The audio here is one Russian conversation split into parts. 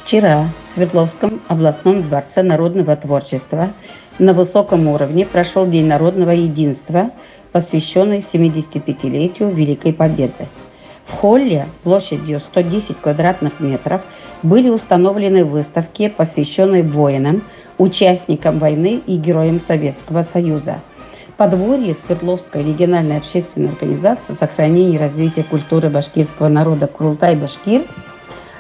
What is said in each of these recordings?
Вчера в Свердловском областном дворце народного творчества на высоком уровне прошел День народного единства, посвященный 75-летию Великой Победы. В холле площадью 110 квадратных метров были установлены выставки, посвященные воинам, участникам войны и героям Советского Союза. Подворье Свердловской региональной общественной организации сохранения и развития культуры башкирского народа «Курултай-Башкир»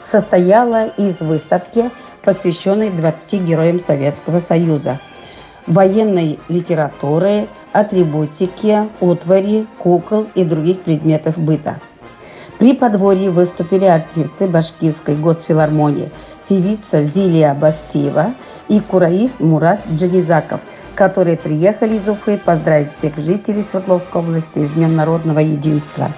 состояла из выставки, посвященной 20 героям Советского Союза, военной литературы, атрибутики, утвари, кукол и других предметов быта. При подворье выступили артисты Башкирской госфилармонии, певица Зилия Бахтиева и кураист Мурат Джагизаков, которые приехали из Уфы поздравить всех жителей Свердловской области с Днем народного единства.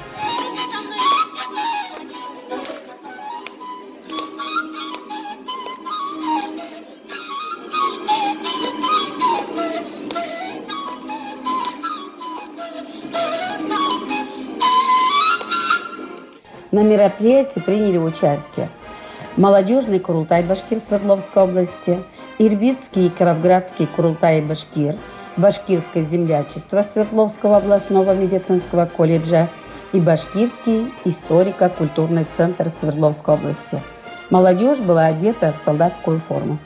На мероприятии приняли участие молодежный Курултай-Башкир Свердловской области, Ирбитский и Кировградский Курултай-Башкир, Башкирское землячество Свердловского областного медицинского колледжа и Башкирский историко-культурный центр Свердловской области. Молодежь была одета в солдатскую форму.